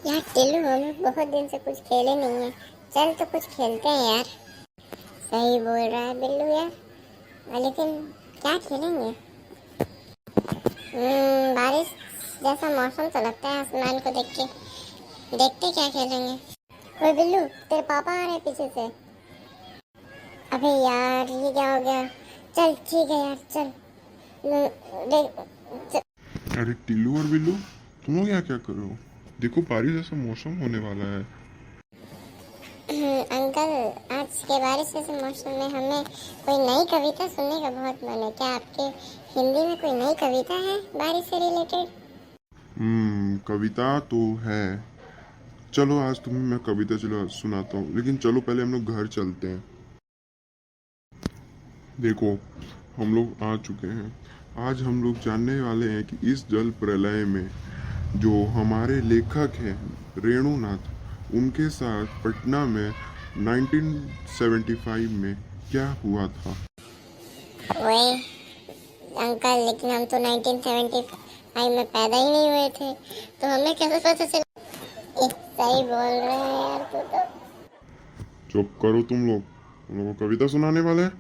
यार टिल्लू, हम लोग बहुत दिन से कुछ खेले नहीं है। चल तो कुछ खेलते हैं यार। सही बोल रहा है बिल्लू यार। लेकिन क्या खेलेंगे? बारिश जैसा मौसम तो लगता है आसमान को देख के। देखते क्या खेलेंगे। ओए बिल्लू, तेरे पापा आ रहे हैं पीछे से। अबे यार, ये क्या हो गया? चल ठीक है यार, चल। देख। अरे टिल्लू और बिल्लू, तुम लोग यहाँ क्या कर रहे हो? देखो बारिश जैसा मौसम होने वाला है। अंकल, आज के बारिश जैसे मौसम में हमें कोई नई कविता सुनने का बहुत मन है। क्या आपके हिंदी में कोई नई कविता है बारिश से रिलेटेड? कविता तो है। चलो आज तुम्हें मैं कविता चलो सुनाता हूँ, लेकिन चलो पहले हम लोग घर चलते हैं। देखो, हम लोग आ चुके हैं। आज हम लोग जानने वाले हैं कि इस जल प्रलय में जो हमारे लेखक हैं रेणुनाथ, उनके साथ पटना में 1975 में क्या हुआ था। ओए अंकल, लेकिन हम तो 1975 में पैदा ही नहीं हुए थे, तो हमें कैसे पता चला? सही बोल रहे हैं यार तू तो। चुप करो तुम लोग, हम लोग को कविता सुनाने वाले हैं।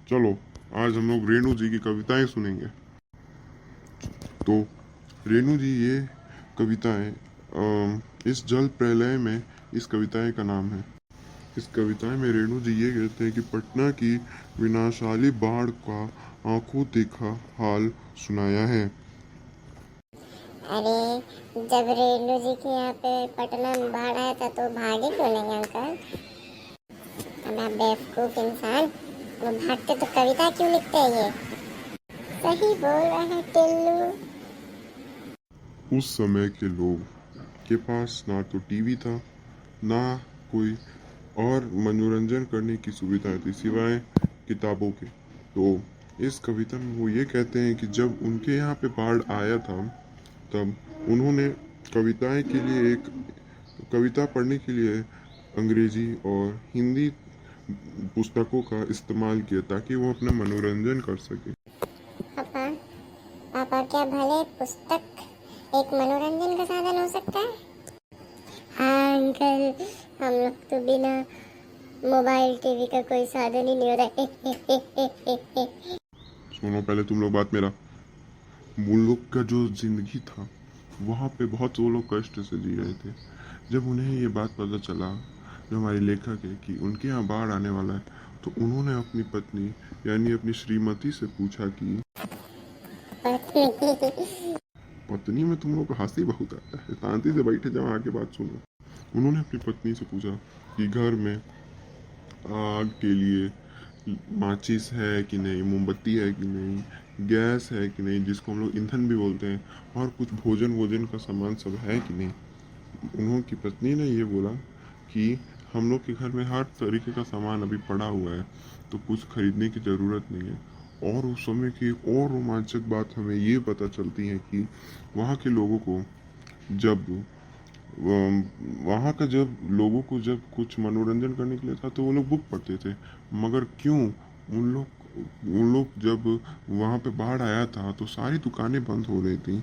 चलो, आज हम लोग रेणु जी की कविताएं सुनेंगे। तो रेणु जी ये कविताएं इस जल प्रलय में इस कविताएं का नाम है। इस कविताएं में रेणु जी ये कहते हैं कि पटना की विनाशाली बाढ़ का आंखों देखा हाल सुनाया है। अरे, जब रेणु जी के यहाँ पे पटना में बाढ़ आया था तो भागे क्यों नहीं अंकल? अब आप बेवकूफ इंसान, वो भागते तो कविता क्यों लिखते हैं ये? सही बोल रहा है टिल्लू। उस समय के लोग के पास ना तो टीवी था, ना कोई और मनोरंजन करने की सुविधाएं थी सिवाय किताबों के। तो इस कविता में वो ये कहते हैं कि जब उनके यहाँ पे बाढ़ आया था, तब उन्होंने कविताएं के लिए एक कविता पढ़ने के लिए अंग्रेजी और हिंदी पुस्तकों का इस्तेमाल किया ताकि वो अपना मनोरंजन कर सके। पापा, पापा क्या भले पुस्तक एक मनोरंजन का साधन हो सकता है? हाँ अंकल, हम लोग तो बिना मोबाइल टीवी का कोई साधन ही नहीं हो रहा। सुनो पहले तुम लोग बात मेरा। वो लोग का जो जिंदगी था, वहाँ पे बहुत वो लोग कष्ट से जी रहे थे। जब उन्हें ये बात पता चला, जो हमारे लेखक है, कि उनके यहाँ बाढ़ आने वाला है, तो उन्होंने अपनी पत्नी यानी अपनी श्रीमती से पूछा कि पत्नी में तुम लोग को हंसी बहुत आता है, शांति से बैठे जाओ, आगे बात सुनो। उन्होंने अपनी पत्नी से पूछा कि घर में आग के लिए माचिस है कि नहीं, मोमबत्ती है कि नहीं, गैस है कि नहीं, जिसको हम लोग ईंधन भी बोलते हैं, और कुछ भोजन वोजन का सामान सब है कि नहीं। उन्होंने की पत्नी ने ये बोला कि हम लोग के घर में हर तरीके का सामान अभी पड़ा हुआ है, तो कुछ खरीदने की ज़रूरत नहीं है। और उस समय की एक और रोमांचक बात हमें ये पता चलती है कि वहाँ के लोगों को जब वहाँ का जब लोगों को जब कुछ मनोरंजन करने के लिए था तो वो लोग बुक पढ़ते थे। मगर क्यों उन लोग जब वहाँ पे बाढ़ आया था तो सारी दुकानें बंद हो रही थी,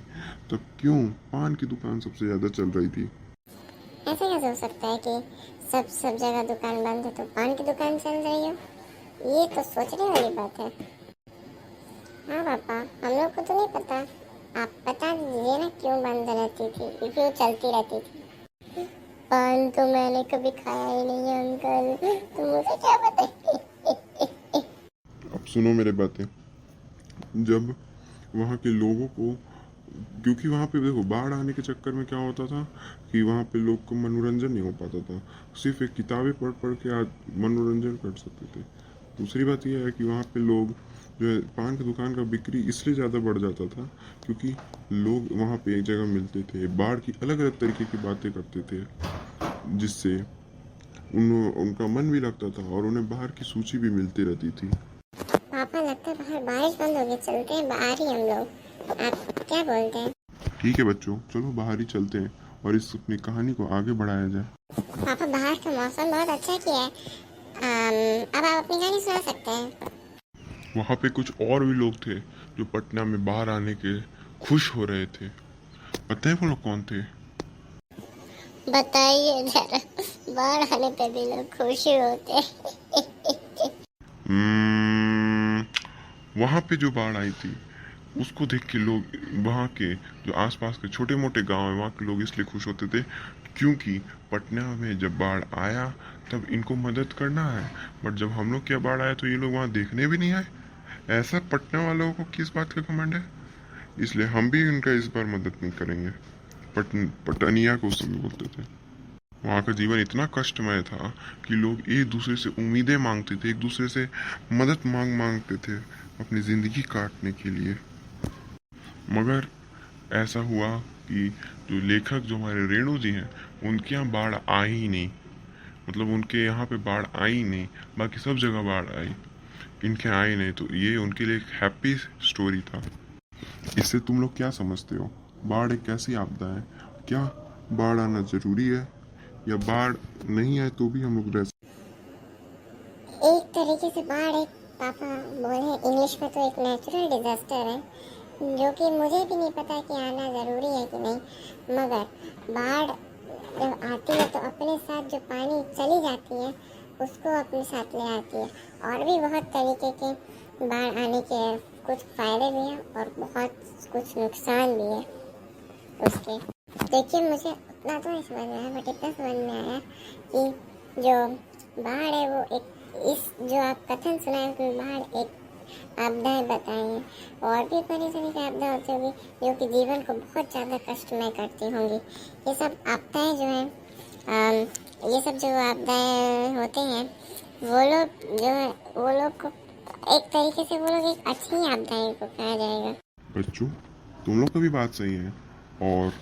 तब क्यों पान की दुकान सबसे ज़्यादा चल रही थी। ऐसे कैसे हो सकता है कि सब जगह दुकान बंद है तो पान की दुकान चल रही हो? ये तो सोचने वाली बात है। हाँ पापा, हम लोग को तो नहीं पता। आप बता दीजिए ना, क्यों बंद रहती थी, क्यों चलती रहती थी? पान तो मैंने कभी खाया ही नहीं है अंकल, तो मुझे क्या पता। अब सुनो मेरे बातें। जब वहाँ के लोगों को, क्योंकि वहाँ पे देखो बाढ़ आने के चक्कर में क्या होता था कि वहाँ पे लोग को मनोरंजन नहीं हो पाता था, सिर्फ एक किताबें पढ़ पढ़ के आज मनोरंजन कर सकते थे। दूसरी बात यह है कि वहाँ पे लोग जो है पान की दुकान का बिक्री इसलिए ज़्यादा बढ़ जाता था क्योंकि लोग वहाँ पे एक जगह मिलते थे, बाढ़ की अलग अलग तरीके की बातें करते थे, जिससे उनका मन भी लगता था और उन्हें बाहर की सूची भी मिलती रहती थी। पापा, लगता है बाहर बारिश बंद हो गई, चलते हैं बाहर ही हम लोग। आप क्या बोलते हैं? ठीक है बच्चों, चलो बाहर ही चलते हैं और इस अपनी कहानी को आगे बढ़ाया जाए। पापा, बाहर का मौसम बहुत अच्छा किया है। अब आप अपनी कहानी सुना सकते हैं। वहाँ पे कुछ और भी लोग थे जो पटना में बाहर आने के खुश हो रहे थे। पता है वो लोग कौन थे? बताइए जरा, बाढ़ आने पे भी लोग खुशी होते हैं। वहाँ पे जो बाढ़ आई थी उसको देख के लोग, वहाँ के जो आसपास के छोटे मोटे गांव हैं वहाँ के लोग इसलिए खुश होते थे क्योंकि पटना में जब बाढ़ आया तब इनको मदद करना है, बट जब हम लोग क्या बाढ़ आया तो ये लोग वहाँ देखने भी नहीं आए। ऐसा पटना वालों को किस बात का घमंड है? इसलिए हम भी उनका इस बार मदद नहीं करेंगे। पटनिया को उससे भी बोलते थे। वहाँ का जीवन इतना कष्टमय था कि लोग एक दूसरे से उम्मीदें मांगते थे, एक दूसरे से मदद मांगते थे अपनी ज़िंदगी काटने के लिए। मगर ऐसा हुआ कि जो लेखक, जो हमारे रेणु जी हैं, उनके यहाँ बाढ़ आई ही नहीं। मतलब उनके यहाँ पे बाढ़ आई नहीं, बाकी सब जगह बाढ़ आई, इनके आई नहीं। तो ये उनके लिए एक हैप्पी स्टोरी था। इससे तुम लोग क्या समझते हो? बाढ़ एक कैसी आपदा है? क्या बाढ़ आना जरूरी है, या बाढ़ नहीं आए तो भी हम लोग रह एक तरीके से बाढ़ एक, पापा बोले इंग्लिश में, तो एक नेचुरल डिजास्टर है जो कि मुझे भी नहीं पता कि आना ज़रूरी है कि नहीं, मगर बाढ़ जब आती है तो अपने साथ जो पानी चली जाती है उसको अपने साथ ले आती है। और भी बहुत तरीके के बाढ़ आने के कुछ फ़ायदे भी हैं और बहुत कुछ नुकसान भी है उसके। देखिए, मुझे उतना तो नहीं समझ में आया, बट इतना समझ में आया कि जो बाढ़ है वो एक, इस जो आप कथन सुनाए कि बाढ़ एक आपदाएं बताई हैं, और भी परेशानी की आपदा होती होगी जो कि जीवन को बहुत ज़्यादा कष्टमय करती होंगी। ये सब आपदाएं जो हैं, ये सब जो आपदाएं होते हैं, वो लोग जो है वो लोग को एक तरीके से वो लोग एक अच्छी आपदाएं को कहा जाएगा। बच्चों, तुम लोग का भी बात सही है। और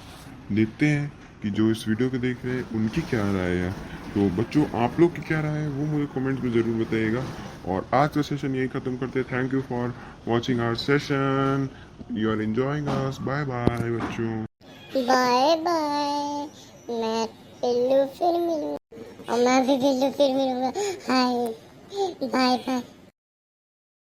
देखते हैं कि जो इस वीडियो को देख रहे हैं उनकी क्या राय है। तो बच्चों, आप लोग की क्या राय है वो मुझे कमेंट्स में ज़रूर बताइएगा। और आज का सेशन यही ख़त्म करते हैं। Thank you for watching our session. You are enjoying us. Bye bye बच्चों। Bye bye. मैं पिल्लू फिर मिलूँ, और मैं भी पिल्लू फिर मिलूँगा। हाय, बाय बाय।